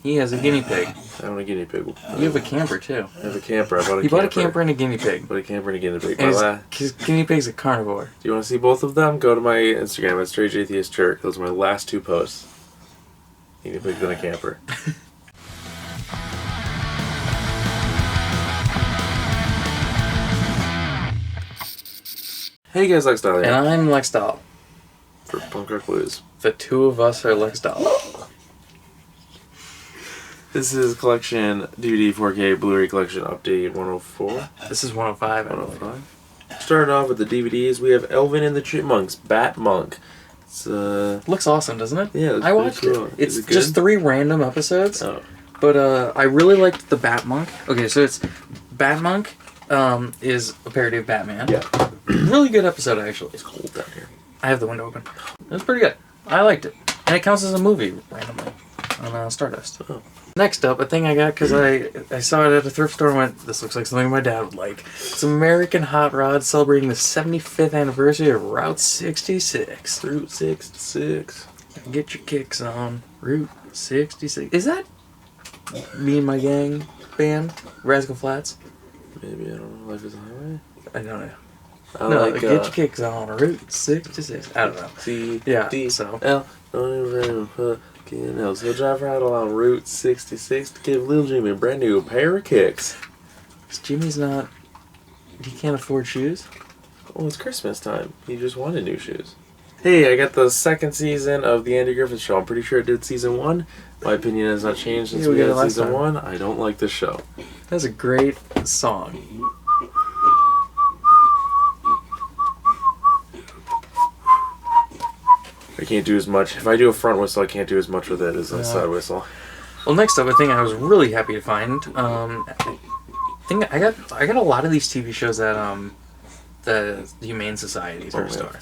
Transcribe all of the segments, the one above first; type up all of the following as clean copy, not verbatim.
He has a guinea pig. I own a guinea pig. You have a camper, too. I have a camper. I bought a camper. You bought a camper and a guinea pig. Bought a camper and a guinea pig. And his guinea pig's a carnivore. Do you want to see both of them? Go to my Instagram at Strange Atheist Church. Those are my last 2 posts. Guinea pig and a camper. Hey guys, Lex Dahl here. And I'm Lex Dahl. For Punk Rock Blues. The two of us are Lex Dahl. This is collection DVD 4K Blu-ray collection update 104. This is 105. 105. Starting off with the DVDs, we have Elvin and the Chipmunks, Bat Monk. It's looks awesome, doesn't it? Yeah, I watched cool. it. It's just 3 random episodes. Oh. But I really liked the Bat Monk. Okay, so it's Bat Monk is a parody of Batman. Yeah. Really good episode, actually. It's cold down here. I have the window open. It was pretty good. I liked it. And it counts as a movie randomly on Stardust. Oh. Next up, a thing I got because I saw it at a thrift store and went, this looks like something my dad would like. It's American Hot Rod celebrating the 75th anniversary of Route 66. Route 66. Get your kicks on Route 66. Is that me and my gang band? Rascal Flats? Maybe, I don't know. Life is a Highway? I don't know. I No, like, get your kicks on Route 66. I don't know. C, Yeah, D, so. L, fucking L. So drive right along Route 66 to give Lil Jimmy a brand new pair of kicks. Jimmy's not... He can't afford shoes? Oh, it's Christmas time. He just wanted new shoes. Hey, I got the 2nd season of The Andy Griffith Show. I'm pretty sure it did season 1. My opinion has not changed since we got had it last season time. 1. I don't like this show. That's a great song. I can't do as much. If I do a front whistle, I can't do as much with it as a side whistle. Well, next up, a thing I was really happy to find. I got a lot of these TV shows at the Humane Society thrift store.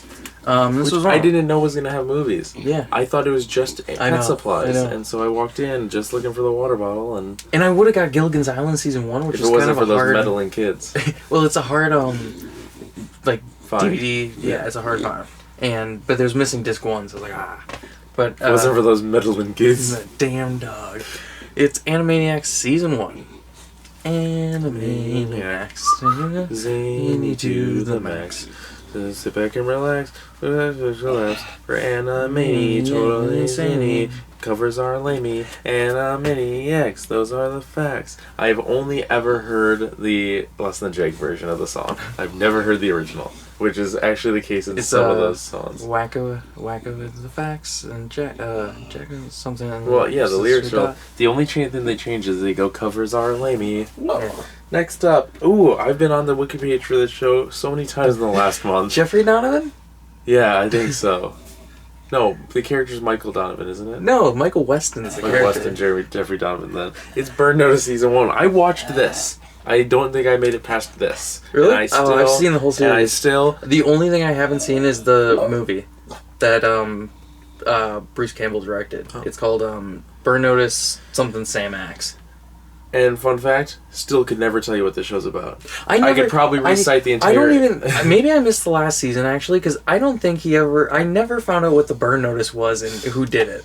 This was I didn't know was gonna have movies. Yeah, I thought it was just pet supplies, I know. and so I walked in just looking for the water bottle, and I would have got Gilligan's Island season 1, which if is it kind wasn't of for a those hard meddling kids. well, it's a hard like Fine. DVD. Yeah, it's a hard find. But there's missing disc 1, so I was like But If it wasn't for those meddling kids. the damn dog. It's Animaniacs season 1. Animaniacs, Zany to the max. So sit back and relax. Relax. For Animani, totally zany. Covers are lamey. Animaniacs, those are the facts. I've only ever heard the Less Than Jake version of the song. I've never heard the original, which is actually the case in some of those songs. Wacko with the facts, and Jack something. Well, yeah, the lyrics are. The only thing they change is they go covers are lamey. Yeah. Next up, I've been on the wiki page for this show so many times in the last month. Jeffrey Donovan? Yeah, I think so. No, the character's Michael Donovan, isn't it? No, Michael Weston's the character. Weston, Jeffrey Donovan. Then it's Burn Notice season 1. I watched this. I don't think I made it past this. Really? And I've seen the whole series. And The only thing I haven't seen is the movie that Bruce Campbell directed. Oh. It's called Burn Notice something Sam Axe. And fun fact, still could never tell you what this show's about. I could probably recite the entire... I don't even... Maybe I missed the last season, actually, because I don't think I never found out what the Burn Notice was and who did it.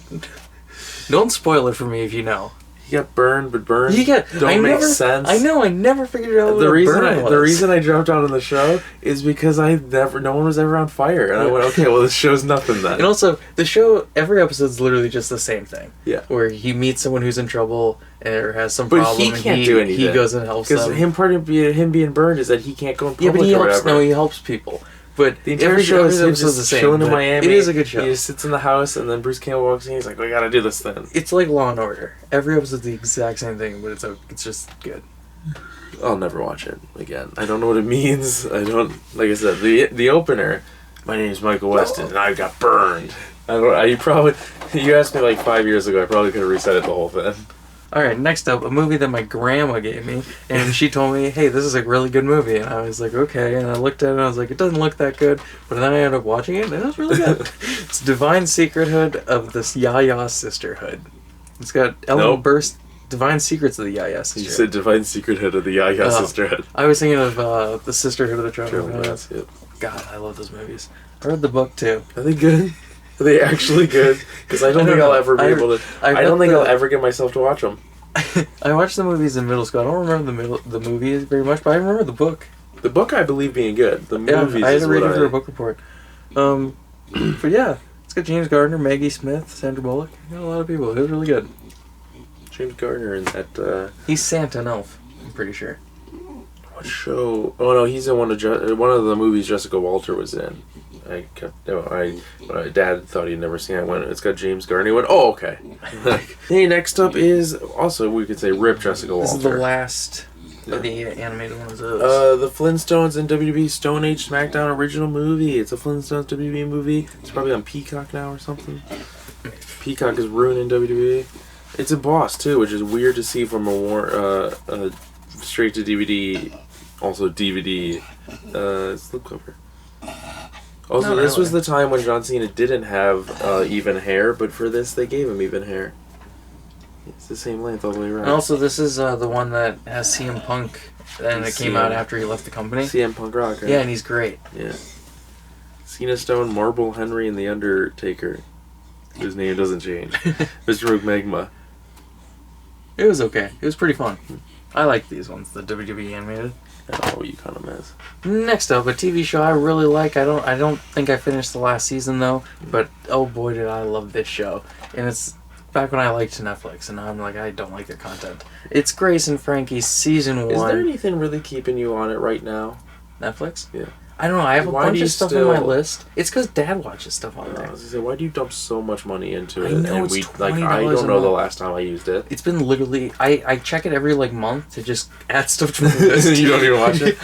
Don't spoil it for me if you know. He got burned, but burned don't make sense. I know, I never figured out what the reason burn was. The reason I jumped out on the show is because no one was ever on fire. And I went, okay, well, this show's nothing then. And also, the show, every episode's literally just the same thing. Yeah. Where he meets someone who's in trouble or has some problem. But he can't do anything. He goes and helps them. Because part of him being burned is that he can't go in public but he or helps. whatever. No, he helps people. But the entire show is him the just same, chilling in Miami. It is a good show. He just sits in the house, and then Bruce Campbell walks in. He's like, "We gotta do this then." It's like Law and Order. Every episode's the exact same thing, but it's just good. I'll never watch it again. I don't know what it means. I don't. Like I said, the opener. My name is Michael Weston, and I got burned. You asked me like 5 years ago. I probably could have reset it the whole thing. Alright, next up, a movie that my grandma gave me, and she told me, hey, this is a really good movie, and I was like, okay, and I looked at it, and I was like, it doesn't look that good, but then I ended up watching it, and it was really good. It's Divine Secrethood of the Yaya Sisterhood. It's got Ellen Burst, Divine Secrets of the Yaya Sisterhood. You said Divine Secrethood of the Yaya Sisterhood. I was thinking of the Sisterhood of the Traveling Pants. Pants. God, I love those movies. I read the book, too. Are they good? Are they actually good? Because I don't think I'll ever be able to. I don't think I'll ever get myself to watch them. I watched the movies in middle school. I don't remember the movies very much, but I remember the book. The book I believe being good. The movies. I had to read it for a book report. But yeah, it's got James Gardner, Maggie Smith, Sandra Bullock. Got a lot of people. It was really good. James Gardner in that. He's Santa and Elf. I'm pretty sure. What show? Oh no, he's in one of the movies Jessica Walter was in. My dad thought he'd never seen it. It's got James Gardner. He went, oh, okay. Hey, next up is also, we could say, RIP Jessica Walter. This is the last of the animated ones of those. The Flintstones and WWE Stone Age SmackDown original movie. It's a Flintstones WWE movie. It's probably on Peacock now or something. Peacock is ruining WWE. It's a boss too, which is weird to see from a straight to DVD, also DVD slipcover. Also, this was the time when John Cena didn't have even hair, but for this they gave him even hair. It's the same length all the way around. And also, this is the one that has CM Punk, and it came out after he left the company. CM Punk Rock, right? Yeah, and he's great. Yeah. Cena Stone, Marble Henry, and The Undertaker, whose name doesn't change. Mr. McMagma. It was okay. It was pretty fun. I like these ones, the WWE animated. Oh, you kind of mess. Next up, a TV show I really like. I don't think I finished the last season though, but oh boy did I love this show. And it's back when I liked Netflix, and now I'm like, I don't like their content. It's Grace and Frankie season 1. Is there anything really keeping you on it right now? Netflix? Yeah. I don't know. I have a bunch of stuff on my list. It's because Dad watches stuff on there. I was gonna say, why do you dump so much money into it? I know, and it's $20 I don't know the last time I used it. It's been literally... I check it every month to just add stuff to my list. You don't even watch it?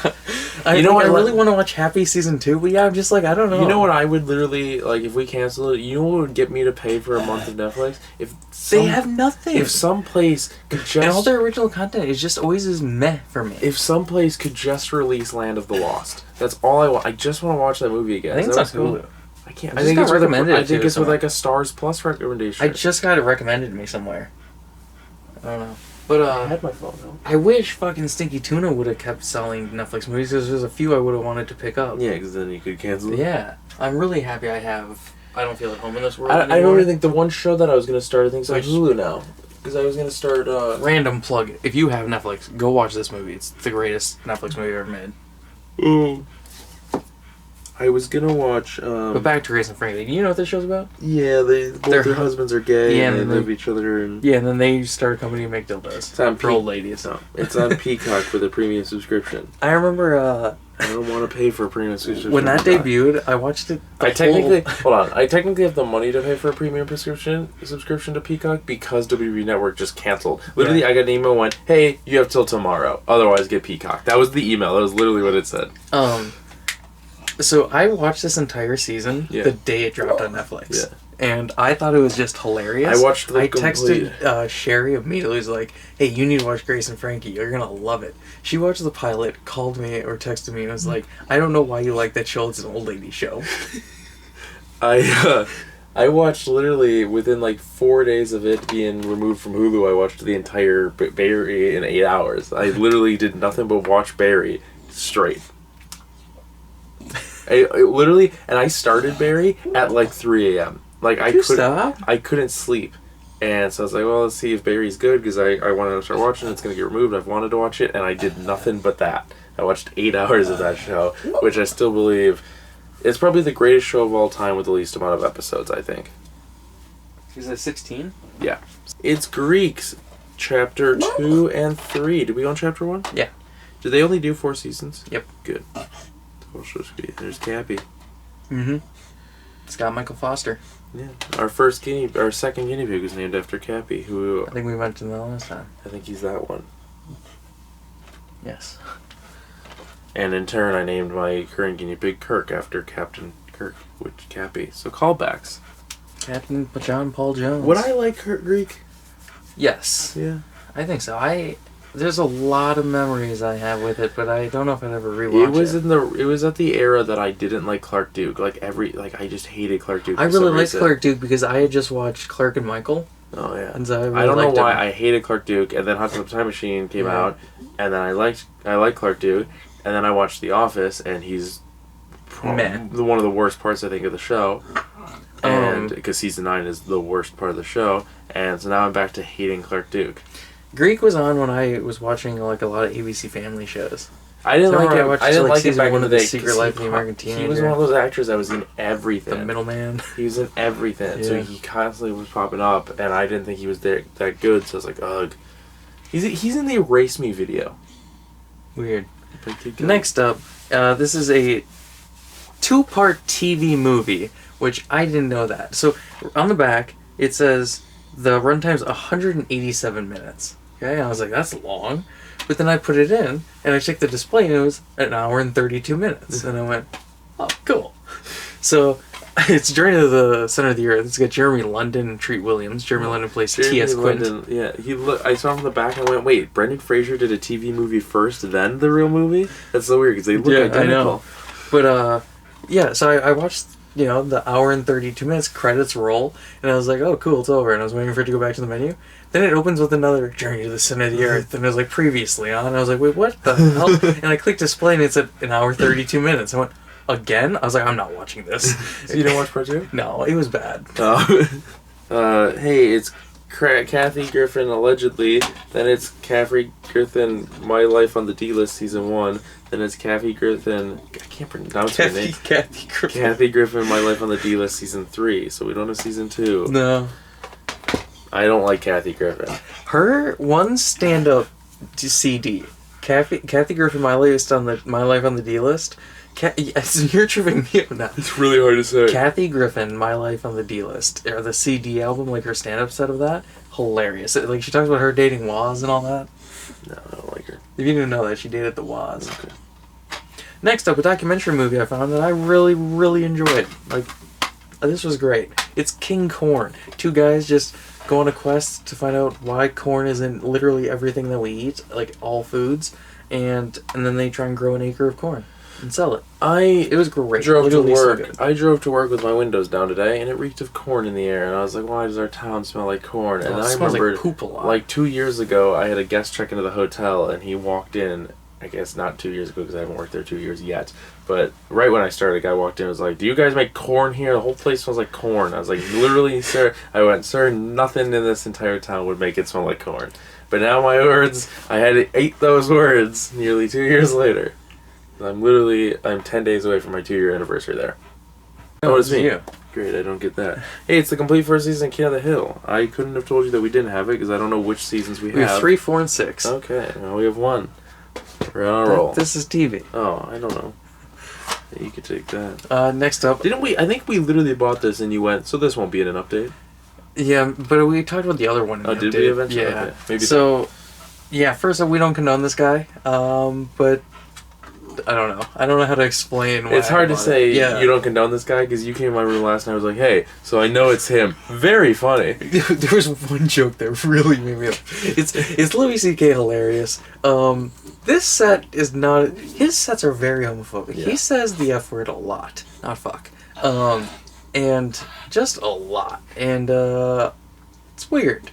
You know what? I really want to watch Happy season 2, but yeah, I'm just I don't know. You know what I would literally, if we cancel it, you know what would get me to pay for a month of Netflix? They have nothing. If some place could just... And all their original content is just always as meh for me. If some place could just release Land of the Lost. That's all I want. I just want to watch that movie again. I think it's on Hulu. I can't. I think it's recommended. I think it's with a Stars Plus recommendation. I just got it recommended to me somewhere. I don't know. But I had my phone though. I wish fucking Stinky Tuna would have kept selling Netflix movies, because there's a few I would have wanted to pick up. Yeah, because then you could cancel it. Yeah. I'm really happy I don't feel at home in this world I anymore. don't really think the one show that I was going to start, I think, is on Hulu now. Because I was going to start... Random plug. If you have Netflix, go watch this movie. It's the greatest Netflix movie ever made. Oh. I was going to watch... but back to Grace and Frankie. Do you know what this show's about? Yeah, both their husbands are gay, and they live each other. And then they start a company to make dildos. It's on for old ladies. No, it's on Peacock for the premium subscription. I rember... I don't want to pay for a premium subscription. When that debuted, I watched it. I technically have the money to pay for a premium subscription to Peacock because WWE Network just canceled. Literally, I got an email went, "Hey, you have till tomorrow. Otherwise, get Peacock." That was the email. That was literally what it said. So I watched this entire season the day it dropped on Netflix. Yeah. And I thought it was just hilarious. I watched the texted Sherry immediately. Was like, "Hey, you need to watch Grace and Frankie. You're gonna love it." She watched the pilot, called me or texted me, and was like, "I don't know why you like that show. It's an old lady show." I watched literally within 4 days of it being removed from Hulu. I watched the entire Barry in 8 hours. I literally did nothing but watch Barry straight. I started Barry at 3 a.m. I couldn't sleep. And so I was like, well, let's see if Barry's good, because I wanted to start watching it. It's going to get removed. I've wanted to watch it, and I did nothing but that. I watched 8 hours of that show, which I still believe is probably the greatest show of all time with the least amount of episodes, I think. Is it 16? Yeah. It's Greeks, Chapter 2 and 3. Did we go on Chapter 1? Yeah. Did they only do 4 seasons? Yep. Good. There's Cappy. Mm-hmm. It's got Michael Foster. Yeah. Our second guinea pig was named after Cappy, who... I think we mentioned that last time. I think he's that one. Yes. And in turn, I named my current guinea pig Kirk after Captain Kirk, which Cappy. So callbacks. Captain John Paul Jones. Would I like Kurt Greek? Yes. Yeah. I think so. There's a lot of memories I have with it, but I don't know if I'd ever rewatch it. It was at the era that I didn't like Clark Duke. I just hated Clark Duke. I really liked Clark Duke because I had just watched Clark and Michael. Oh yeah. And so I don't know why I hated Clark Duke, and then Hot Tub Time Machine came out, and then I liked Clark Duke, and then I watched The Office, and he's one of the worst parts I think of the show. and because season 9 is the worst part of the show, and so now I'm back to hating Clark Duke. Greek was on when I was watching like a lot of ABC Family shows. I didn't like I him. watched I didn't like like him season back one in of the The day. Secret Life of the American Teenager. He was one of those actors that was in everything. The Middleman. He was in everything, so Yeah. he constantly was popping up, and I didn't think he was there that good. So I was like, ugh. He's in the Erase Me video. Weird. But keep going. Next up, this is a 2-part TV movie, which I didn't know that. So on the back, it says the runtime's 187 minutes. Okay, and I was like, that's long. But then I put it in, and I checked the display, and it was 1 hour and 32 minutes. And I went, oh, cool. So it's Journey to the Center of the Earth. It's got Jeremy London and Treat Williams. Jeremy London plays T.S. Quint. Yeah, I saw him in the back and went, wait, Brendan Fraser did a TV movie first, then the real movie? That's so weird, because they look identical. I know. But, yeah, so I watched, the 1 hour and 32 minutes, credits roll, and I was like, oh, cool, it's over. And I was waiting for it to go back to the menu. Then it opens with another Journey to the Center of the Earth, and it was like previously on. And I was like, wait, what the hell? And I clicked display, and it said 1 hour 32 minutes. I went, again? I was like, I'm not watching this. So you didn't watch part 2? No, it was bad. Hey, it's Kathy Griffin allegedly. Then it's Kathy Griffin, My Life on the D-List season 1. Then it's Kathy Griffin. I can't pronounce her name. Kathy Griffin. Kathy Griffin, My Life on the D-List season 3. So we don't have season 2. No. I don't like Kathy Griffin. Her one stand-up CD, Kathy Griffin, My Life on the D-List. You're tripping me up now. It's really hard to say. Kathy Griffin, My Life on the D-List, or the CD album, like her stand-up set of that, hilarious. Like she talks about her dating Waz and all that. No, I don't like her. If you didn't know that, she dated the Waz. Okay. Next up, a documentary movie I found that I really, really enjoyed. Like, this was great. It's King Corn. 2 guys just go on a quest to find out why corn is in literally everything that we eat, like all foods, and then they try and grow an acre of corn and sell it. It was great. Drove to Literally so work. good. I drove to work with my windows down today, and it reeked of corn in the air. And I was like, "Why does our town smell like corn?" And Oh, it I smells remembered, like poop a lot. like 2 years ago, I had a guest check into the hotel, and he walked in. I guess not 2 years ago because I haven't worked there 2 years yet. But right when I started, a guy walked in and was like, "Do you guys make corn here? The whole place smells like corn." I was like, "Literally, sir." I went, "Sir, nothing in this entire town would make it smell like corn." But now my words, I had to eat those words nearly 2 years later. I'm 10 days away from my 2-year anniversary there. Oh, it's me. You. Great, I don't get that. Hey, it's the complete first season of King of the Hill. I couldn't have told you that we didn't have it because I don't know which seasons we have. We have 3, 4, and 6. Okay, well, we have 1. We're on a roll. This is TV. Oh, I don't know. You could take that. Next up. Didn't we? I think we literally bought this and you went, so this won't be in an update. Yeah, but we talked about the other one. Oh, did we eventually? Yeah. Okay. Maybe so, yeah, first up, we don't condone this guy, but I don't know. I don't know how to explain why. It's hard to say Yeah. you don't condone this guy because you came in my room last night and I was like, hey, so I know it's him. Very funny. There was one joke that really made me laugh. It's Louis C.K. hilarious. This set is not... His sets are very homophobic. Yeah. He says the F word a lot. Not fuck. And just a lot. And, it's weird.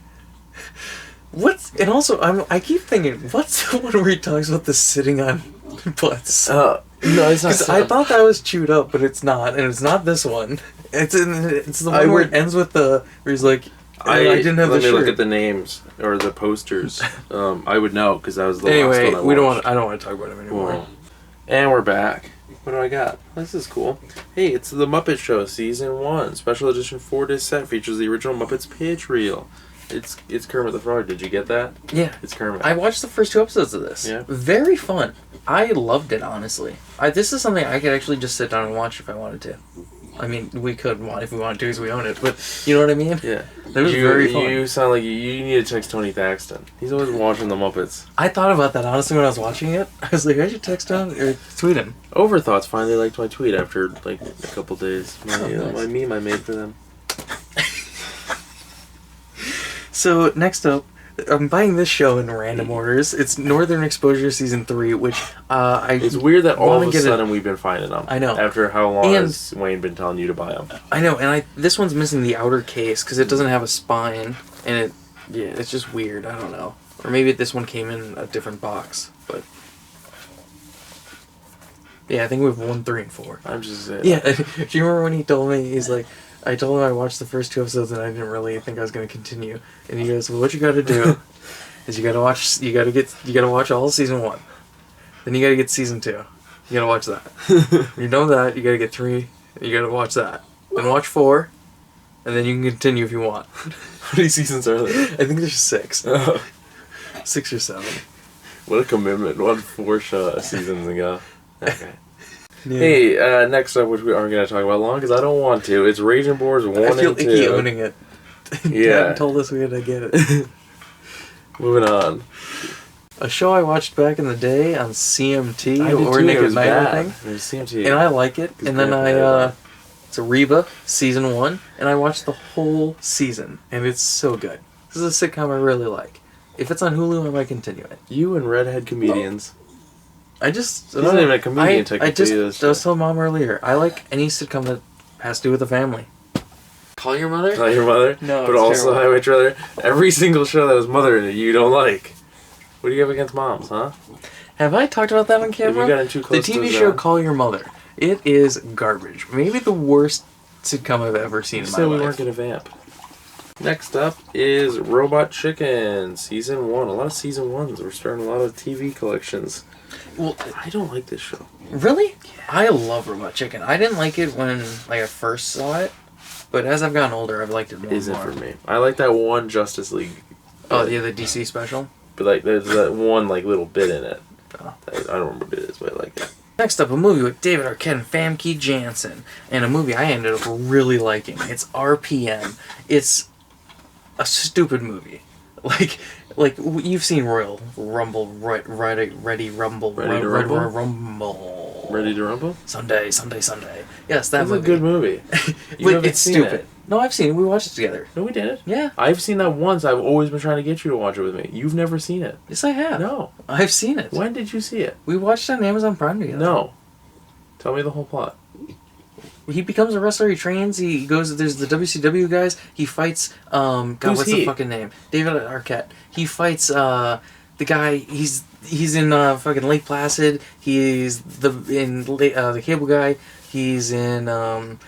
And also, I keep thinking, what's the one where he talks about the sitting on butts? No, it's not. Because I thought that was chewed up, but it's not. And it's not this one. It's the one where it ends with where he's like... I didn't have the shirt. Let me look at the names or the posters. I would know because that was the last Anyway, one I watched. I don't want to talk about him anymore. Cool. And we're back. What do I got? This is cool. Hey, it's The Muppet Show Season 1. Special edition 4-disc set features the original Muppets pitch reel. It's Kermit the Frog. Did you get that? Yeah. It's Kermit. I watched the first 2 episodes of this. Yeah. Very fun. I loved it, honestly. This is something I could actually just sit down and watch if I wanted to. I mean, we could if we wanted to because we own it, but you know what I mean? Yeah. That was very fun. You sound like you need to text Tony Thaxton. He's always watching the Muppets. I thought about that, honestly, when I was watching it. I was like, I should text him or tweet him. Overthoughts finally liked my tweet after, like, a couple days. My Nice. meme I made for them. So, next up, I'm buying this show in random orders. It's Northern Exposure Season 3, which It's weird that all of a get sudden we've been finding them. I know. After how long And- has Wayne been telling you to buy them? I know, and this one's missing the outer case because it doesn't have a spine, and it's just weird. I don't know, or maybe this one came in a different box, but yeah, I think we have 1, 3, and 4. I'm just saying. Yeah, do you remember when he told me he's like, I told him I watched the first 2 episodes and I didn't really think I was going to continue. And he goes, well, what you got to do is you got to watch all of season 1. Then you got to get season 2. You got to watch that. When you're done with that, you got to get 3. You got to watch that. Then watch 4. And then you can continue if you want. How many seasons are there? I think there's 6. Oh. 6 or 7. What a commitment. 4 seasons ago. Okay. Yeah. Hey, next up, which we aren't going to talk about long because I don't want to, it's Raging Boars 1 and 2. I feel icky owning it. Yeah. Dad told us we had to get it. Moving on. A show I watched back in the day on CMT or It Nick at was Night, bad. I think. It was CMT. And I like it. And then it's a Reba, season 1, and I watched the whole season, and it's so good. This is a sitcom I really like. If it's on Hulu, I might continue it. You and redhead comedians. He's not even a comedian, technically. I was telling Mom earlier, I like any sitcom that has to do with the family. Call Your Mother? Call Your Mother? No, but it's also terrible. Highway Trailer. Every single show that has mother in it you don't like. What do you have against moms, huh? Have I talked about that on camera? Have you gotten too close the to TV the show Call Your Mother. It is garbage. Maybe the worst sitcom I've ever seen in my we life. weren't going to vamp. Next up is Robot Chicken, season 1. A lot of season 1s. We're starting a lot of TV collections. Well, I don't like this show. really? Yeah. I love Robot Chicken. I didn't like it when I first saw it, but as I've gotten older, I've liked it more and Isn't more. for me. I like that one Justice League. Oh, yeah, the DC special? But like, there's that one like little bit in it. Oh. I don't remember what it is, but I like it. Next up, a movie with David Arquette and Famke Janssen, and a movie I ended up really liking. It's RPM. It's a stupid movie. Like you've seen Royal Rumble, Ready Rumble, Ready to Rumble? Rumble. Ready to Rumble? Sunday. Yes, that That's movie. a good movie. You But haven't it's seen stupid. it. No, I've seen it. We watched it together. No, we didn't. Yeah. I've seen that once. I've always been trying to get you to watch it with me. You've never seen it. Yes, I have. No. I've seen it. When did you see it? We watched it on Amazon Prime together. No. Tell me the whole plot. He becomes a wrestler. He trains. He goes. There's the WCW guys. He fights. God, Who's what's he? the fucking name? David Arquette. He fights. The guy. He's in fucking Lake Placid. He's the cable guy. He's in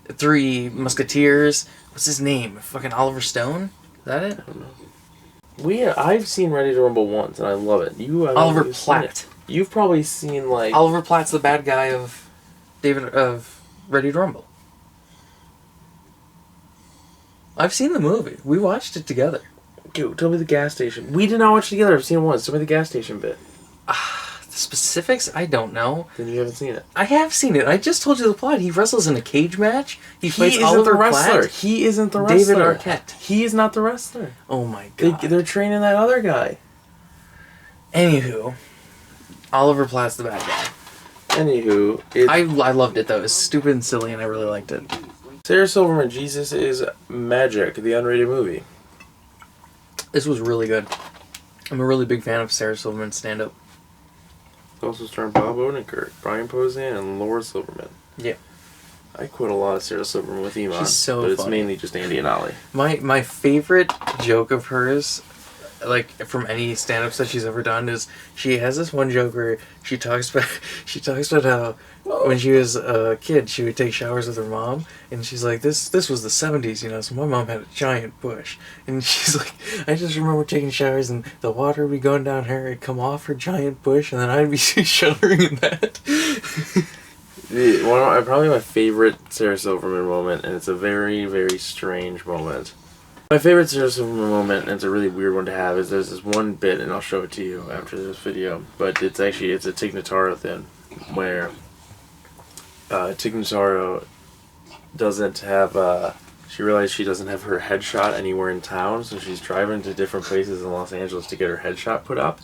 Three Musketeers. What's his name? Fucking Oliver Stone. Is that it? I don't know. I've seen Ready to Rumble once, and I love it. Oliver You've seen Platt. it. You've probably seen like Oliver Platt's the bad guy of Ready to Rumble. I've seen the movie. We watched it together. Dude, tell me the gas station. We did not watch it together. I've seen it once. Tell me the gas station bit. The specifics, I don't know. Then you haven't seen it. I have seen it. I just told you the plot. He wrestles in a cage match. He fights isn't Oliver the wrestler. Platt. He isn't the wrestler. David Arquette. He is not the wrestler. Oh my god. They're training that other guy. Anywho, Oliver Platt's the bad guy. Anywho, I loved it though. It was stupid and silly, and I really liked it. Sarah Silverman, Jesus is Magic, the unrated movie. This was really good. I'm a really big fan of Sarah Silverman's stand-up. It also starring Bob Odenkirk, Brian Posehn, and Laura Silverman. Yeah. I quote a lot of Sarah Silverman with Iman, She's so but it's funny. mainly just Andy and Ollie. My favorite joke of hers, like from any stand-ups that she's ever done, is she has this one joke where she talks about how when she was a kid she would take showers with her mom, and she's like, this was the 70s, you know, so my mom had a giant bush, and she's like, I just remember taking showers and the water would be going down her, it'd come off her giant bush, and then I'd be shuddering in that. Probably my favorite Sarah Silverman moment, and it's a very, very strange moment. My favorite Sarah Silverman moment, and it's a really weird one to have, is there's this one bit, and I'll show it to you after this video, but it's a Tig Notaro thing, where Tig Notaro doesn't have, she realized she doesn't have her headshot anywhere in town, so she's driving to different places in Los Angeles to get her headshot put up,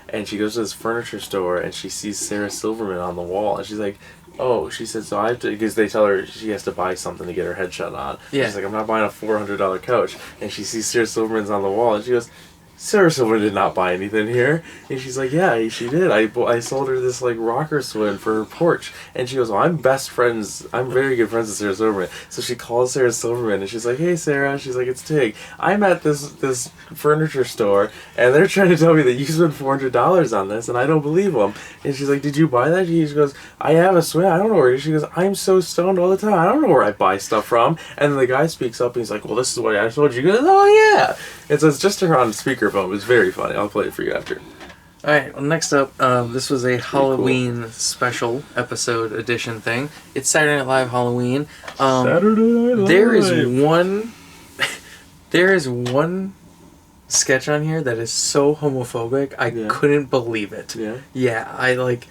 and she goes to this furniture store, and she sees Sarah Silverman on the wall, and she's like, oh, she said, so I have to, because they tell her she has to buy something to get her headshot on. Yeah. She's like, I'm not buying a $400 couch. And she sees Sarah Silverman's on the wall, and she goes, Sarah Silverman did not buy anything here. And she's like, yeah, she did. I sold her this, like, rocker swing for her porch. And she goes, well, I'm very good friends with Sarah Silverman. So she calls Sarah Silverman, and she's like, hey, Sarah. She's like, it's Tig. I'm at this furniture store, and they're trying to tell me that you spent $400 on this, and I don't believe them. And she's like, did you buy that? She goes, I have a swing. I don't know where it is. She goes, I'm so stoned all the time. I don't know where I buy stuff from. And then the guy speaks up, and he's like, well, this is what I told you. She goes, oh, yeah. And so it's just her on speakerphone. It was very funny. I'll play it for you after. Alright, well, next up, this was a Halloween special episode edition thing. It's Saturday Night Live Halloween. Saturday Night Live. There is one sketch on here that is so homophobic, I couldn't believe it. Yeah? Yeah, I like...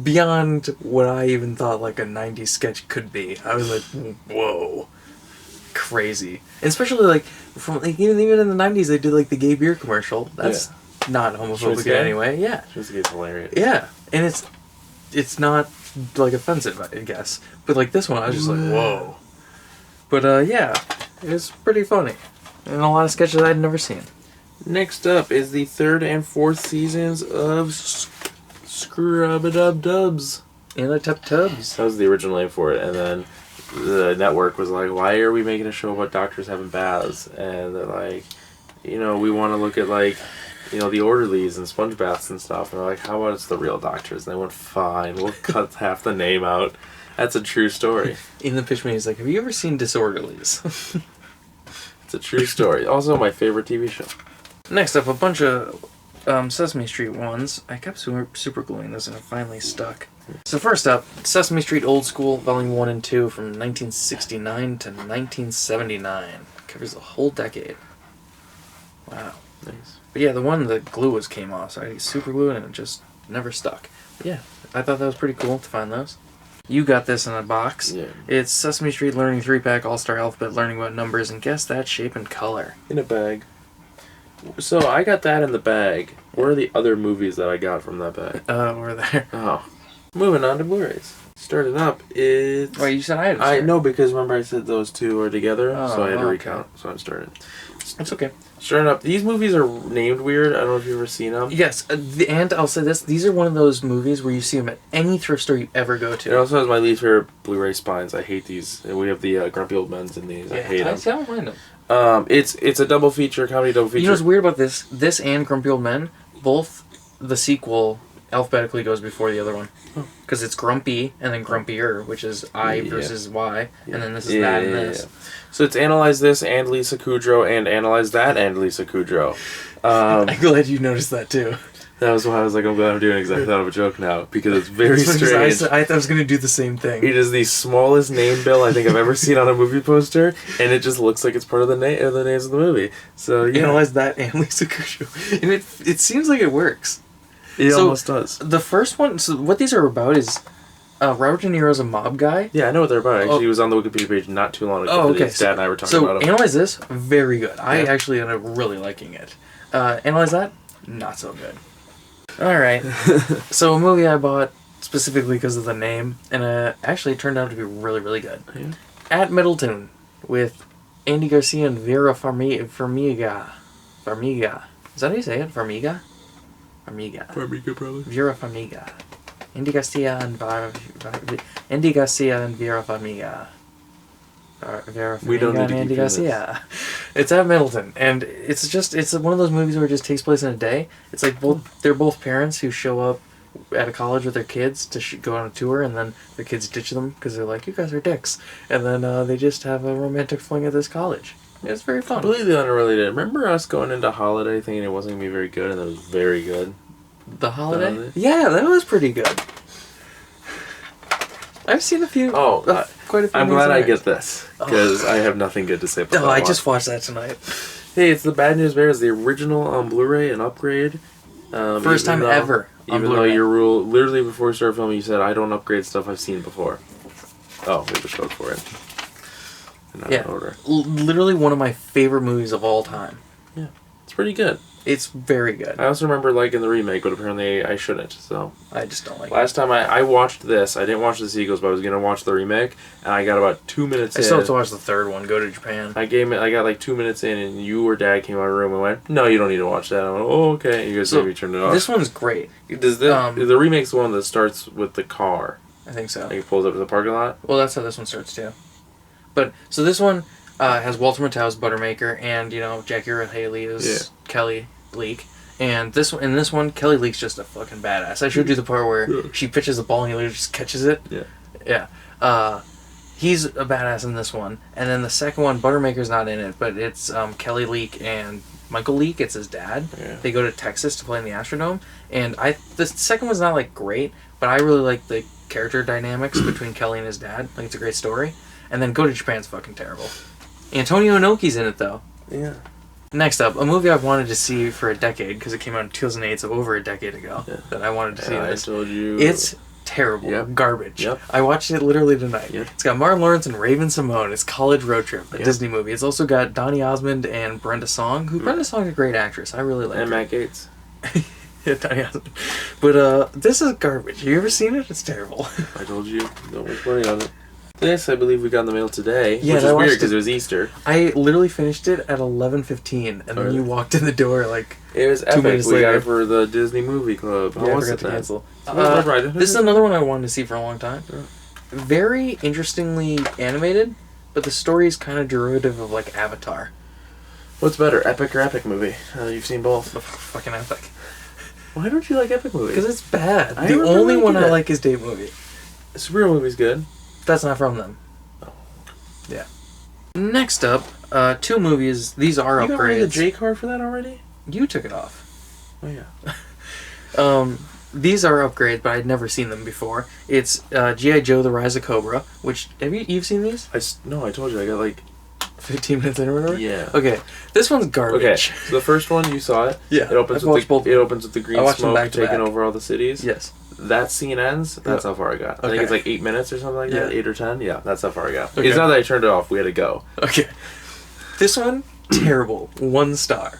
beyond what I even thought like a 90s sketch could be. I was like, whoa. Crazy. And especially like from like even in the 90s they did like the gay beer commercial. That's not homophobic in any way. Yeah. It's hilarious. Yeah. And it's not like offensive, I guess. But like this one I was just like, whoa. But yeah, it's pretty funny. And a lot of sketches I'd never seen. Next up is the 3rd and 4th seasons of Scrub-a-Dub-Dubs. And the Tubs. That was the original name for it, and then the network was like, why are we making a show about doctors having baths? And they're like, we want to look at, like, the orderlies and sponge baths and stuff. And they're like, how about it's the real doctors? And they went, fine, we'll cut half the name out. That's a true story. In the pitch meeting, he's like, have you ever seen Disorderlies? It's a true story. Also my favorite TV show. Next up, a bunch of Sesame Street ones. I kept super gluing this and it finally stuck. So first up, Sesame Street Old School, Volume 1 and 2 from 1969 to 1979. Covers the whole decade. Wow. Nice. But yeah, the one the glue came off, so I super glued it and it just never stuck. But yeah, I thought that was pretty cool to find those. You got this in a box. Yeah. It's Sesame Street Learning 3-Pack All-Star Alphabet Learning About Numbers and Guess That Shape and Color. In a bag. So I got that in the bag. Where are the other movies that I got from that bag? Over there. Oh. Moving on to Blu-rays. Starting up, it's... Wait, you said I had to start. know, because remember I said those two are together, Oh, so I had to okay. recount. So I'm starting. It's okay. Starting up, these movies are named weird. I don't know if you've ever seen them. Yes, and I'll say this. These are one of those movies where you see them at any thrift store you ever go to. It also has my least favorite Blu-ray spines. I hate these. We have the Grumpy Old Men's in these. I hate them. I don't mind them. It's a double feature, comedy double feature. You know what's weird about this? This and Grumpy Old Men, both the sequel alphabetically goes before the other one. Because it's Grumpy and then Grumpier, which is I versus Y, and then this is that and this. Yeah. So it's Analyze This and Lisa Kudrow and Analyze That and Lisa Kudrow. I'm glad you noticed that too. That was why I was like, I'm glad I'm doing it because I thought of a joke now. Because it's very strange. I thought I was going to do the same thing. It is the smallest name bill I think I've ever seen on a movie poster, and it just looks like it's part of the names of the movie. So yeah. Analyze That and Lisa Kudrow. And it seems like it works. It almost does. The first one, so what these are about is Robert De Niro's a mob guy. Yeah, I know what they're about. Actually, he was on the Wikipedia page not too long ago. Oh, okay. His dad and I were talking about him. So, Analyze This, very good. I actually ended up really liking it. Analyze That, not so good. Alright. So, a movie I bought specifically because of the name, and actually it turned out to be really, really good. Yeah. At Middleton, with Andy Garcia and Vera Farmiga. Is that how you say it? Farmiga, probably. Vera Farmiga. Andy Garcia and Vera Farmiga. Vera We don't Farmiga need and to Andy keep doing Garcia. It's at Middleton, and it's one of those movies where it just takes place in a day. It's like they're both parents who show up at a college with their kids to go on a tour, and then the kids ditch them because they're like, you guys are dicks, and then they just have a romantic fling at this college. It's very fun. Completely unrelated. Remember us going into Holiday thinking it wasn't going to be very good, and it was very good? The Holiday? Yeah, that was pretty good. I've seen a few. Quite a few. I'm glad I get this, because I have nothing good to say about that. I just watched that tonight. Hey, it's The Bad News Bears, the original on Blu-ray, an upgrade. First time ever on Even Blu-ray. though your rule, literally before we started filming, you said, I don't upgrade stuff I've seen before. Oh, we have a code for it. Not in order. Literally one of my favorite movies of all time. Yeah, it's pretty good. It's very good. I also remember liking the remake, but apparently I shouldn't. So I just don't like it. last time I watched this, I didn't watch the sequels, but I was gonna watch the remake, and I got about 2 minutes in. I still have to watch the third one. Go to Japan. I got like 2 minutes in, and you or Dad came out of the room and went, "No, you don't need to watch that." I went, "Oh, okay." And you guys maybe turned it off. This one's great. Does the remake's the one that starts with the car? I think so. Like he pulls up to the parking lot. Well, that's how this one starts too. But so this one has Walter Matthau as Buttermaker, and Jackie Earle Haley is Kelly Leak. And in this one, Kelly Leak's just a fucking badass. I showed you the part where she pitches the ball and he literally just catches it. Yeah. He's a badass in this one. And then the second one, Buttermaker's not in it, but it's Kelly Leak and Michael Leak. It's his dad. Yeah. They go to Texas to play in the Astrodome. And the second one's not like great, but I really like the character dynamics between Kelly and his dad. Like, it's a great story. And then Go to Japan's fucking terrible. Antonio Inoki's in it though. Yeah. Next up, a movie I've wanted to see for a decade, because it came out in 2008, so over a decade ago, that I wanted to see this. I told you. It's terrible. Garbage. Yep. I watched it literally tonight. Yep. It's got Martin Lawrence and Raven Simone. It's College Road Trip, a Disney movie. It's also got Donny Osmond and Brenda Song, who Brenda Song's a great actress. I really like her. And Matt Gaetz. Yeah, Donny Osmond. But this is garbage. Have you ever seen it? It's terrible. I told you. Don't waste money on it. This, I believe, we got in the mail today, Yeah, which is weird because it was Easter. I literally finished it at 11:15, and then you walked in the door like it was 2 epic. minutes We later. got it for the Disney Movie Club. How was it to cancel. Right. This is another one I wanted to see for a long time. Yeah. Very interestingly animated, but the story is kind of derivative of like Avatar. What's better, epic or epic movie? You've seen both. Fucking epic. Why don't you like epic movies? Because it's bad. I The remember only one liking I it. like is Date Movie. The superhero movie's good. That's not from them. Oh. Yeah. Next up, 2 movies. These are You got rid of the upgrades. J card for that already? You took it off. Oh yeah. These are upgrades, but I'd never seen them before. It's G.I. Joe: The Rise of Cobra, which you've seen these? No, I told you I got like 15 minutes in or whatever. Yeah. Okay, this one's garbage. Okay, so the first one you saw it. Yeah. It opens I've watched both. it opens with the I green watched them smoke back to taking back. over all the cities. Yes. That scene ends. That's how far I got. I think Okay. it's like 8 minutes or something like that. Yeah. 8 or 10. Yeah, that's how far I got. Okay. It's not that I turned it off. We had to go. Okay. This one, terrible. 1 star.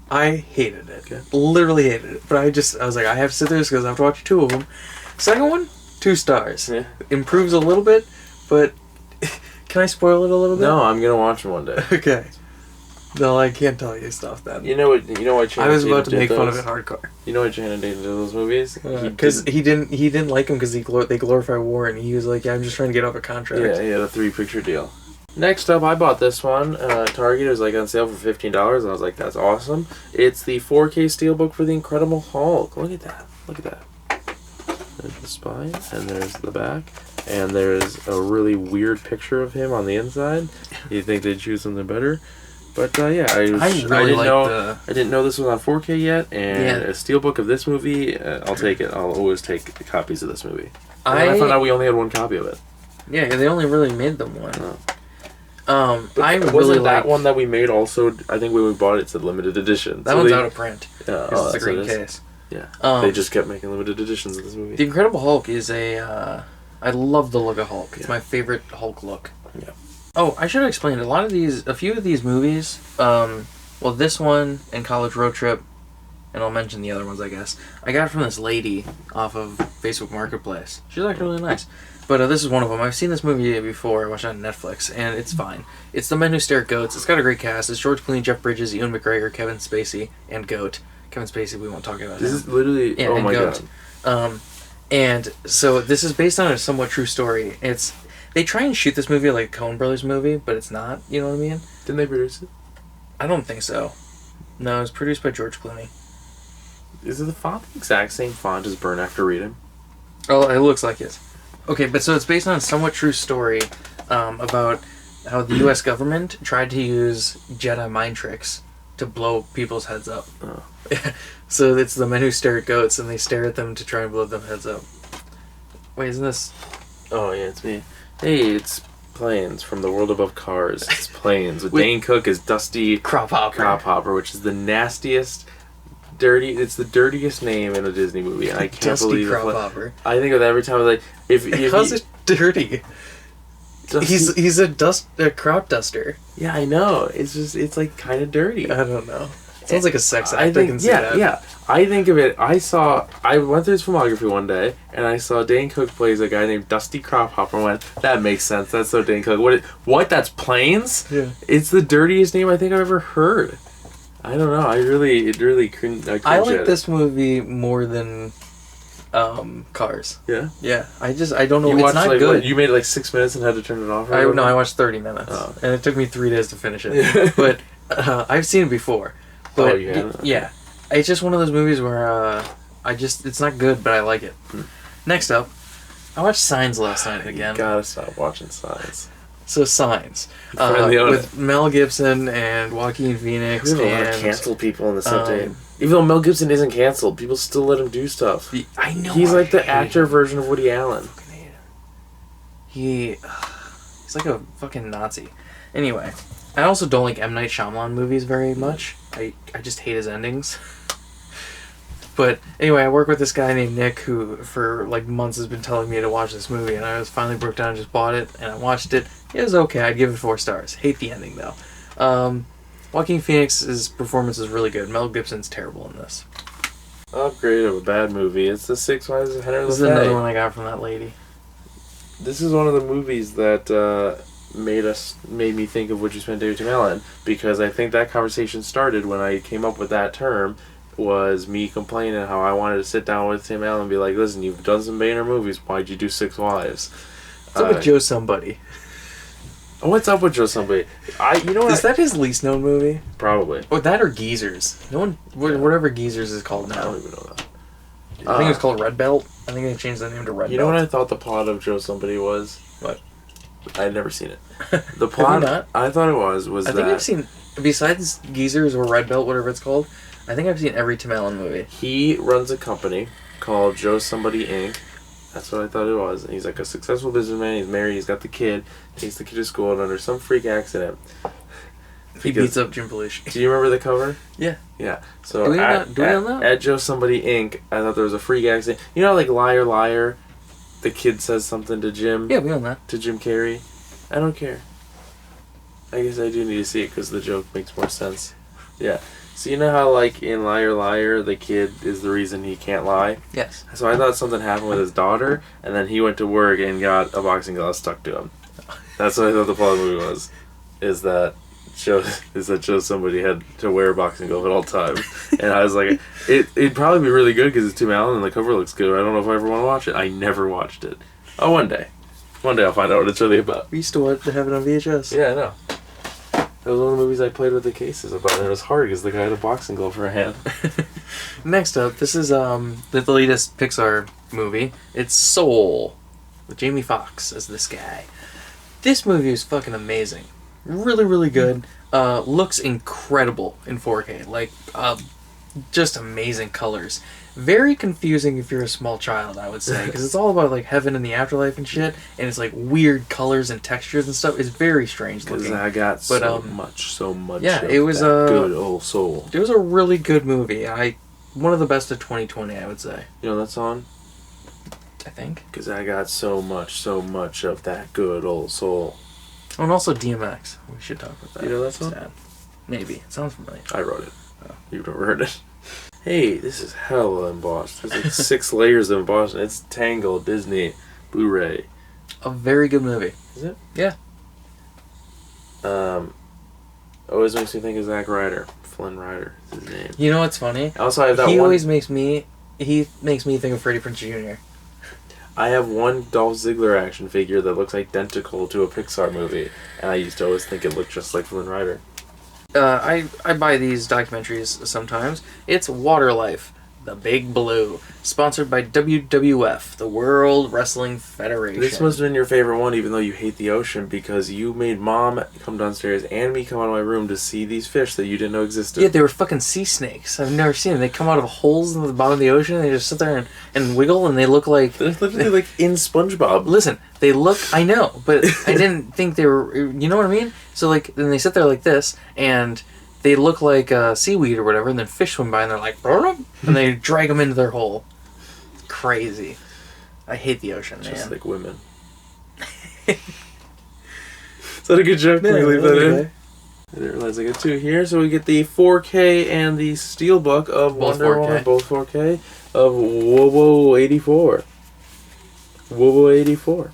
I hated it. Okay. Literally hated it. But I was like, I have to sit there because I have to watch 2 of them. Second one, 2 stars. Yeah. Improves a little bit, but can I spoil it a little bit? No, I'm gonna watch it one day. Okay. No, I can't tell you stuff then. You know what? I was about to make fun of it hardcore. You know what Channing Tatum did in those movies? Because he didn't like him because they glorify war, and he was like, yeah, I'm just trying to get off a contract. Yeah, he had a 3-picture deal. Next up, I bought this one. Target. It was like on sale for $15, and I was like, "That's awesome!" It's the 4K steelbook for the Incredible Hulk. Look at that! Look at that! There's the spine, and there's the back, and there's a really weird picture of him on the inside. You'd think they'd choose something better, but yeah, I didn't know this was on 4K yet, and a steelbook of this movie. I'll take it. I'll always take copies of this movie. And I found out we only had 1 copy of it. Yeah, they only really made them one. Oh. I wasn't really that one that we made also. I think when we bought it, it said limited edition. That one's out of print. Yeah, It's a green case. Yeah, they just kept making limited editions of this movie. The Incredible Hulk is I love the look of Hulk. It's my favorite Hulk look. Yeah. Oh, I should have explained. A few of these movies, well, this one and College Road Trip, and I'll mention the other ones, I guess. I got it from this lady off of Facebook Marketplace. She's actually really nice. But this is one of them. I've seen this movie before. I watched it on Netflix, and it's fine. It's The Men Who Stare at Goats. It's got a great cast. It's George Clooney, Jeff Bridges, Ewan McGregor, Kevin Spacey, and Goat. Kevin Spacey, we won't talk about This him. is literally... Yeah, oh and my Goat. god. And so this is based on a somewhat true story. They try and shoot this movie like a Coen Brothers movie, but it's not. You know what I mean? Didn't they produce it? I don't think so. No, it was produced by George Clooney. Is it the font the exact same font as Burn After Reading? Oh, it looks like it. Okay, but so it's based on a somewhat true story about how the U.S. government tried to use Jedi mind tricks to blow people's heads up. Oh. So it's the men who stare at goats, and they stare at them to try and blow them heads up. Wait, isn't this... Oh, yeah, it's me. Hey, it's Planes from the World Above Cars. It's Planes with Dane Cook as Dusty Crop Hopper, which is the nastiest... It's the dirtiest name in a Disney movie. And I can't Dusty believe Crop it. Hopper. I think of that every time. I was like, if How's it dirty? Dusty, He's a crop duster. yeah, I know. It's like kind of dirty. I don't know. Sounds like a sex act. I think, can see yeah, that. yeah. I think of it. I went through his filmography one day, and I saw Dane Cook plays a guy named Dusty Crophopper. And went, that makes sense. That's so Dane Cook. What? That's Planes? Yeah. It's the dirtiest name I think I've ever heard. I don't know. It really couldn't. I like this movie more than Cars. Yeah. Yeah. I don't know. You It's watched not like good. what, you made like 6 minutes and had to turn it off. I watched 30 minutes, and it took me 3 days to finish it. Yeah. But I've seen it before. But you haven't? yeah, it's just one of those movies where it's not good, but I like it. Next up, I watched Signs last night again. You gotta stop watching Signs. So Signs, with Mel Gibson and Joaquin Phoenix. We have a lot of canceled people in this update. Even though Mel Gibson isn't canceled, people still let him do stuff. I know. He's like the actor version of Woody Allen. He's like a fucking Nazi. Anyway, I also don't like M. Night Shyamalan movies very much. I just hate his endings. But anyway, I work with this guy named Nick who for like months has been telling me to watch this movie, and I was finally broke down and just bought it, and I watched it. It was okay. I'd give it 4 stars. Hate the ending though. Joaquin Phoenix's performance is really good. Mel Gibson's terrible in this. Upgrade of a bad movie. It's The Six Wives of Henry This is another one I got from that lady. This is one of the movies that made me think of Would You Spend Day with Tim Allen, because I think that conversation started when I came up with that term. Was me complaining how I wanted to sit down with Tim Allen and be like, listen, you've done some Boehner movies, why'd you do Six Wives? What's up with Joe Somebody? What's up with Joe Somebody? You know what? Is that his least known movie? Probably. Or that or Geezers. No one, whatever Geezers is called now. I don't even know that. I think it's called Red Belt. I think they changed the name to Red Belt. You know what I thought the plot of Joe Somebody was? What? I'd never seen it. The plot not? I thought it was I think I've seen, besides Geezers or Red Belt, whatever it's called, I think I've seen every Tim Allen movie. He runs a company called Joe Somebody Inc. That's what I thought it was. And he's like a successful businessman. He's married. He's got the kid. Takes the kid to school, and under some freak accident, He beats up Jim Belushi. Do you remember the cover? Yeah. Yeah. So do we know that? At Joe Somebody Inc., I thought there was a freak accident. You know, like Liar Liar, the kid says something to Jim. Yeah, we know that. To Jim Carrey. I don't care. I guess I do need to see it because the joke makes more sense. Yeah. So you know how, like, in Liar Liar, the kid is the reason he can't lie? Yes. So I thought something happened with his daughter, and then he went to work and got a boxing glove stuck to him. That's what I thought the plot of the movie was. Is that Joe Somebody had to wear a boxing glove at all times. And I was like, it'd probably be really good because it's Tim Allen and the cover looks good. I don't know if I ever want to watch it. I never watched it. Oh, one day. One day I'll find out what it's really about. We used to have it on VHS. Yeah, I know. That was one of the movies I played with the cases about, and it was hard because the guy had a boxing glove for a hand. Next up, this is the latest Pixar movie. It's Soul, with Jamie Foxx as this guy. This movie is fucking amazing. Really, really good. Looks incredible in 4K. Like, just amazing colors. Very confusing if you're a small child, I would say, because it's all about like heaven and the afterlife and shit, and it's like weird colors and textures and stuff. It's very strange looking. Because I got so much. Yeah, of it was that good old Soul. It was a really good movie. One of the best of 2020, I would say. You know that song? I think. Because I got so much of that good old Soul. Oh, and also DMX. We should talk about that. You know that song? Sad. Maybe. It sounds familiar. I wrote it. Oh. You've never heard it. Hey, this is hella embossed. There's like 6 layers of embossing. It's Tangle, Disney, Bluray. A very good movie. Is it? Yeah. Always makes me think of Zack Ryder. Flynn Rider is his name. You know what's funny? Also, I have that He one. always makes me think of Freddie Prinze Jr. I have one Dolph Ziggler action figure that looks identical to a Pixar movie, and I used to always think it looked just like Flynn Rider. I buy these documentaries sometimes. It's Water Life, The Big Blue, sponsored by WWF, the World Wrestling Federation. This must have been your favorite one, even though you hate the ocean, because you made Mom come downstairs and me come out of my room to see these fish that you didn't know existed. Yeah, they were fucking sea snakes. I've never seen them. They come out of holes in the bottom of the ocean, and they just sit there and wiggle, and they look like... They're literally like in SpongeBob. Listen, they look... I know, but I didn't think they were... You know what I mean? So, like, then they sit there like this, and they look like seaweed or whatever, and then fish swim by, and they're like... And they drag them into their hole. It's crazy. I hate the ocean, man. Just like women. Is that a good joke? Can we leave that in? I didn't realize I got 2 here. So we get the 4K and the Steelbook of Both Wonder 4K. Woman, both 4K, of Wobo 84. Wobo 84.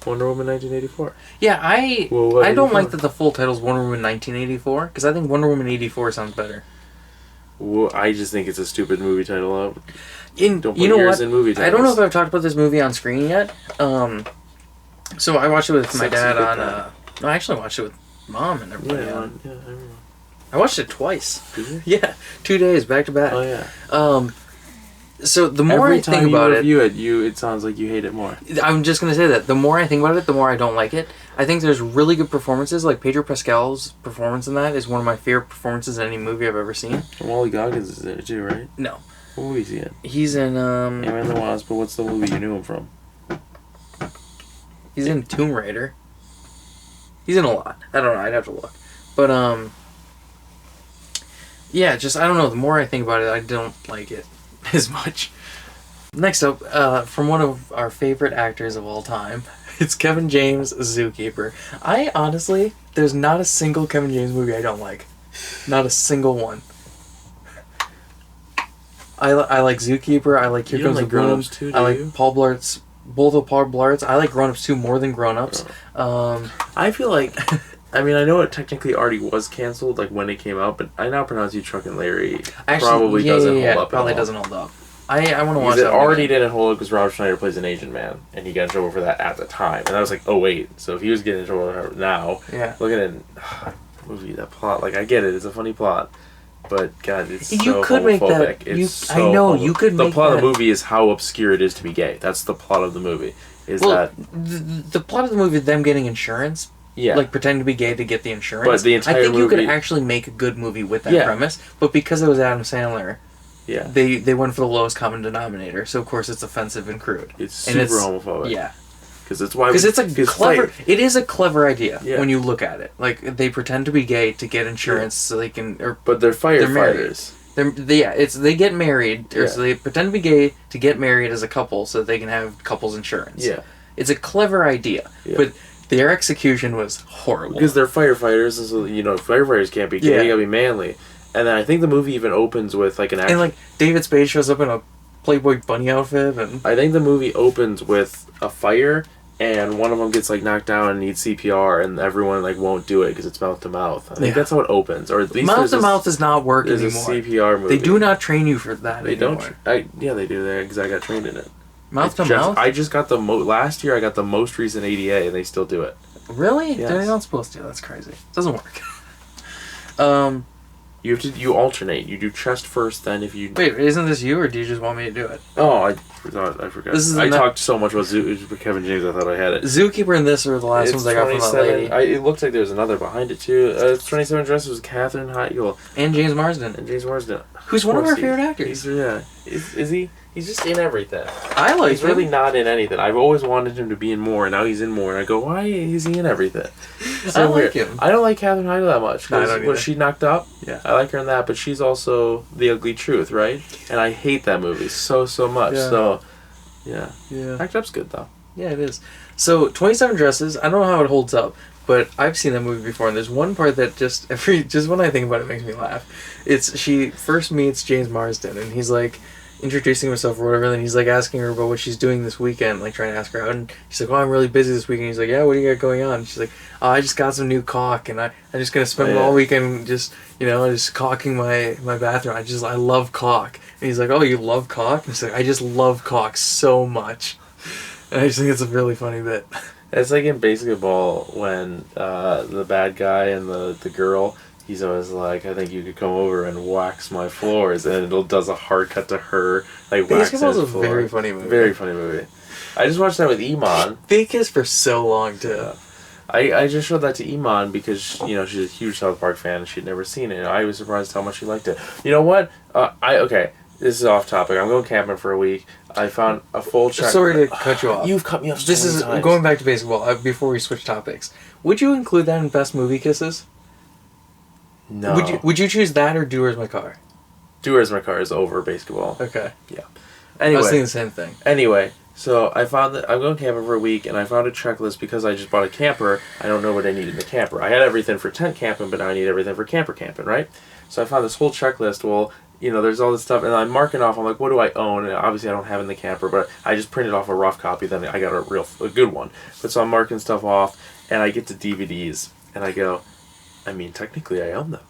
Wonder Woman 1984. Yeah, I Wobo don't 84. like that the full title's Wonder Woman 1984, because I think Wonder Woman 84 sounds better. Well, I just think it's a stupid movie title. Don't put you know yours what? in movie titles. I don't know if I've talked about this movie on screen yet. So I watched it with my Sexy dad good on. time. No, I actually watched it with Mom and everybody. Yeah, on. yeah, I remember. I watched it twice. Did you? Yeah, 2 days back to back. Oh yeah. So the more Every I think time about you review it sounds like you hate it more. I'm just gonna say that the more I think about it, the more I don't like it. I think there's really good performances. Like Pedro Pascal's performance in that is one of my favorite performances in any movie I've ever seen. Wally Goggins is in it too, right? No, What movie is he in? he's in Ant-Man and the Wasp, but what's the movie you knew him from? he's in Tomb Raider. He's in a lot. I don't know. I'd have to look. But yeah, just I don't know. The more I think about it, I don't like it as much. Next up, from one of our favorite actors of all time, it's Kevin James, Zookeeper. I honestly, there's not a single Kevin James movie I don't like. Not a single one. I like Zookeeper. I like Here You don't Comes like the Boom. Grown-Ups too, do I like you? Paul Blart's. Both of Paul Blart's. I like Grown Ups too more than Grown Ups. I feel like, I mean, I know it technically already was canceled, like when it came out, but I Now Pronounce You Chuck and Larry probably doesn't hold up. Probably at all. doesn't hold up. I want to watch Because it that. already didn't hold up because Rob Schneider plays an Asian man, and he got in trouble for that at the time. And that was like, oh wait, so if he was getting in trouble now, Yeah. look at it, movie, that plot, like I get it, it's a funny plot, but God, it's You so could make that- homophobic. you- It's so I know, homophobic. you could The make plot of that- the movie is how obscure it is to be gay. That's the plot of the movie. The plot of the movie is them getting insurance. Yeah. Like pretending to be gay to get the insurance. But the entire I think you could movie- actually make a good movie with that Yeah. premise. But because it was Adam Sandler, yeah. they went for the lowest common denominator. So of course it's offensive and crude. It's And super homophobic. Yeah. Because it's why. Because it's a clever. Like, It is a clever idea Yeah. when you look at it. Like they pretend to be gay to get insurance so they can. Or but they're married. firefighters. they get married, or Yeah. so they pretend to be gay to get married as a couple so that they can have couples insurance. Yeah. It's a clever idea, Yeah. but their execution was horrible. Because they're firefighters, and so firefighters can't be gay. Yeah. They gotta be manly. And then I think the movie even opens with like an action. And like David Spade shows up in a Playboy bunny outfit, and I think the movie opens with a fire, and one of them gets like knocked down and needs CPR, and everyone like won't do it because it's mouth to mouth. I think Yeah. that's how it opens, or at least mouth there's to a- mouth does not work There's anymore. a CPR movie. They do not train you for that They anymore. don't. Yeah, they do. Because I got trained in it. Mouth to Just- mouth. I just got the last year. I got the most recent ADA, and they still do it. Really? Yes. They're not supposed to. That's crazy. Doesn't work. You alternate. You do chest first, then if you. Wait, isn't this you, or do you just want me to do it? Oh, I forgot. This is I the talked so much about Kevin James. I thought I had it. Zookeeper and this are the last ones I got from that lady. It looks like there's another behind it too. It's 27 Dresses with Katherine Heigl And James Marsden, and James Marsden. who's one of our course he- favorite actors. Is he? He's just in everything. I like He's him. really not in anything. I've always wanted him to be in more, and now he's in more. And I go, why is he in everything? I like weird. him. I don't like Katherine Heigl that much. No, I 'Cause don't either. was she knocked up? Yeah. I like her in that, but she's also The Ugly Truth, right? And I hate that movie so much. Yeah. So, yeah. Yeah. Act Up's good though. Yeah, it is. So, 27 Dresses, I don't know how it holds up, but I've seen that movie before, and there's one part that just when I think about it, makes me laugh. It's, she first meets James Marsden, and he's like, introducing himself or whatever, and then he's like asking her about what she's doing this weekend, like trying to ask her out, and she's like, oh, I'm really busy this weekend. He's like, yeah, what do you got going on? And she's like, oh, I just got some new caulk, and I'm just gonna spend all weekend just caulking my bathroom. I love caulk. And he's like, oh, you love caulk? And she's like, I just love caulk so much. And I just think it's a really funny bit. It's like in basketball when the bad guy and the girl, he's always like, I think you could come over and wax my floors, and it does a hard cut to her like waxing Basketball's his a floor. very funny movie. Very funny movie. I just watched that with Iman. They kissed for so long too. Yeah. I just showed that to Iman because she's a huge South Park fan and she'd never seen it. And I was surprised how much she liked it. You know what? This is off topic. I'm going camping for a week. I found a full check. Sorry to cut you off. You've cut me off. This so many is times. going back to basketball. Before we switch topics, would you include that in best movie kisses? No. Would you choose that or Do Where's My Car? Do Where's My Car is over basketball. Okay. Yeah. I was Anyway. thinking the same thing. Anyway, So I found that I'm going camping for a week, and I found a checklist because I just bought a camper. I don't know what I need in the camper. I had everything for tent camping, but now I need everything for camper camping, right? So I found this whole checklist. Well, you know, there's all this stuff, and I'm marking off. I'm like, what do I own? And obviously, I don't have it in the camper, but I just printed off a rough copy. Then I got a good one. But so I'm marking stuff off, and I get to DVDs, and I go, I mean, technically, I own them.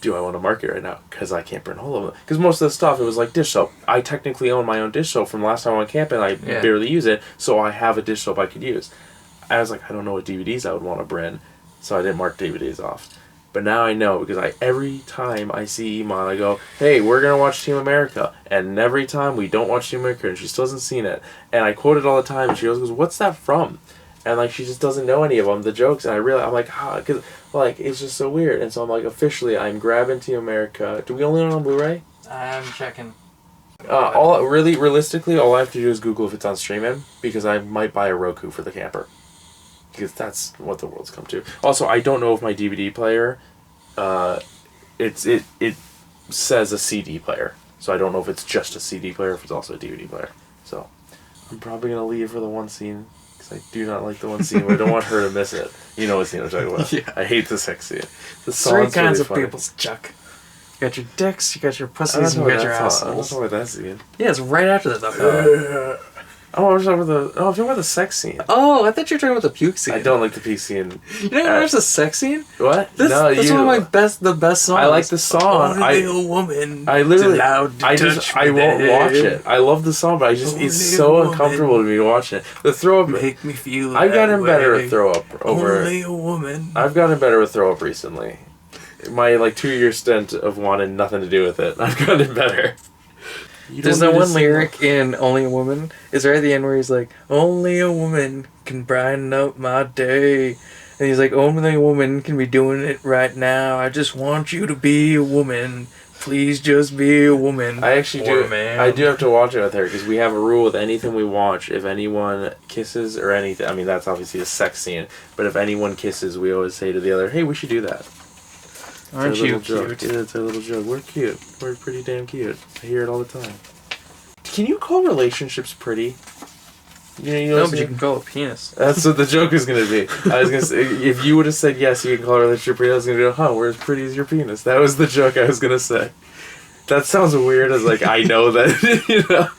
Do I want to mark it right now? Because I can't print all of them. Because most of the stuff, it was like dish soap. I technically own my own dish soap from last time I went camping. I barely use it, so I have a dish soap I could use. I was like, I don't know what DVDs I would want to print, so I didn't mark DVDs off. But now I know, because every time I see Iman, I go, hey, we're going to watch Team America. And every time we don't watch Team America, and she still hasn't seen it. And I quote it all the time, and she goes, what's that from? And, like, she just doesn't know any of them, the jokes. And I realize, I'm like, because, like, it's just so weird. And so I'm like, officially, I'm grabbing Team America. Do we only own it on Blu-ray? I'm checking. Realistically, all I have to do is Google if it's on streaming, because I might buy a Roku for the camper. Because that's what the world's come to. Also, I don't know if my DVD player, it says a CD player. So I don't know if it's just a CD player or if it's also a DVD player. So I'm probably going to leave for the one scene. I do not like the one scene where I don't want her to miss it. You know what scene I'm talking about. Yeah. I hate the sex scene. The three kinds of people, Chuck. You got your dicks, you got your pussies, and you got your assholes. I don't know what that scene. Yeah, it's right after that. Oh, I'm talking about the sex scene. Oh, I thought you were talking about the puke scene. I don't like the puke scene. You never watched the sex scene? What? That's one of my best songs. I like the song. Only a woman. I literally, I won't watch it. I love the song, but it's so uncomfortable to me to watch it. The throw up make me feel. I've gotten better at throw up over. Only a woman. I've gotten better at throw up recently. My 2-year stint of wanting nothing to do with it, I've gotten better. There's that one lyric in Only a Woman. Is right at the end where he's like, only a woman can brighten up my day. And he's like, only a woman can be doing it right now. I just want you to be a woman. Please just be a woman. I actually do. I do have to watch it with her because we have a rule with anything we watch. If anyone kisses or anything, I mean, that's obviously a sex scene. But if anyone kisses, we always say to the other, hey, we should do that. Aren't you cute? Yeah, it's our little joke. We're cute. We're pretty damn cute. I hear it all the time. Can you call relationships pretty? No, but you can call it penis. That's what the joke is going to be. I was going to say, if you would have said yes, you can call a relationship pretty, I was going to go, we're as pretty as your penis. That was the joke I was going to say. That sounds weird as, I know that,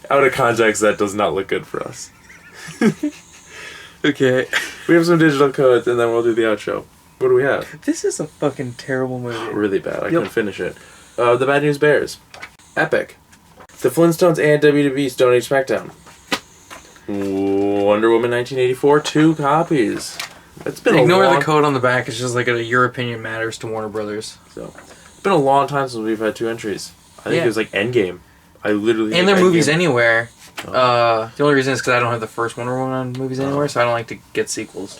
Out of context, that does not look good for us. Okay. We have some digital codes, and then we'll do the outro. What do we have? This is a fucking terrible movie. Really bad. I couldn't finish it. The Bad News Bears. Epic. The Flintstones and WWE Stone Age SmackDown. Wonder Woman 1984, 2 copies. It's been Ignore the code on the back. It's just Your Opinion Matters to Warner Brothers. So, it's been a long time since we've had 2 entries. I think it was Endgame. I literally. And their Movies Anywhere. The only reason is because I don't have the first Wonder Woman on Movies Anywhere, so I don't like to get sequels.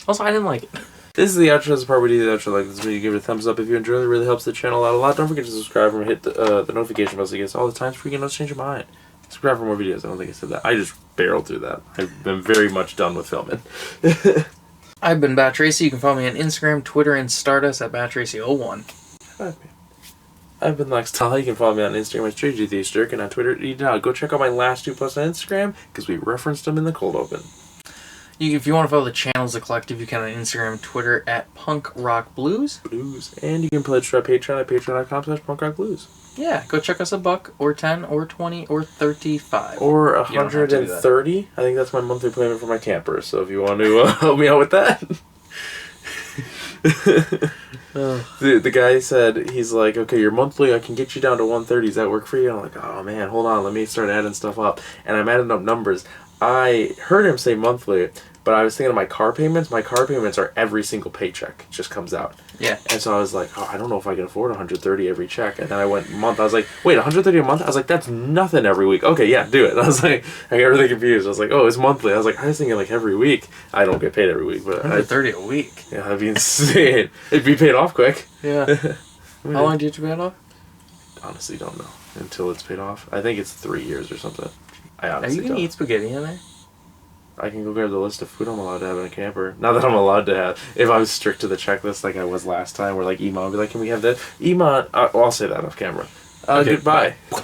Also, I didn't like it. This is the outro. This is the part where we do the outro like this. You give it a thumbs up if you enjoy it. It really helps the channel out a lot. Don't forget to subscribe and hit the notification bell so you get all the times before you can change your mind. Subscribe for more videos. I don't think I said that. I just barreled through that. I've been very much done with filming. I've been Bat Tracy. You can follow me on Instagram, Twitter, and Stardust at BatTracy01. I've been Lex Tall. You can follow me on Instagram at StraightGTHJerk and on Twitter. Go check out my last 2 posts on Instagram because we referenced them in the cold open. If you want to follow the channels of the collective, you can on Instagram and Twitter at Punk Rock Blues. And you can pledge to our Patreon at patreon.com/punkrockblues. Yeah, go check us $1 or 10 or 20 or 35 or 130. I think that's my monthly payment for my camper. So if you want to help me out with that. The guy said, he's like, okay, your monthly, I can get you down to 130. Does that work for you? I'm like, oh man, hold on, let me start adding stuff up. And I'm adding up numbers. I heard him say monthly, but I was thinking of my car payments. My car payments are every single paycheck. It just comes out. Yeah. And so I was like, I don't know if I can afford 130 every check. And then I went month. I was like, wait, 130 a month? I was like, that's nothing every week. Okay, yeah, do it. And I was like, I got really confused. I was like, it's monthly. I was like, I was thinking every week. I don't get paid every week, but 130 a week. Yeah, that'd be insane. It'd be paid off quick. Yeah. How long do you have to pay it off? Honestly, don't know until it's paid off. I think it's 3 years or something. I honestly Are you gonna eat spaghetti in there? I can go grab the list of food I'm allowed to have in a camper. Not that I'm allowed to have. If I was strict to the checklist like I was last time, where Iman would be like, can we have that? Iman, I'll say that off camera. Okay, goodbye. Bye.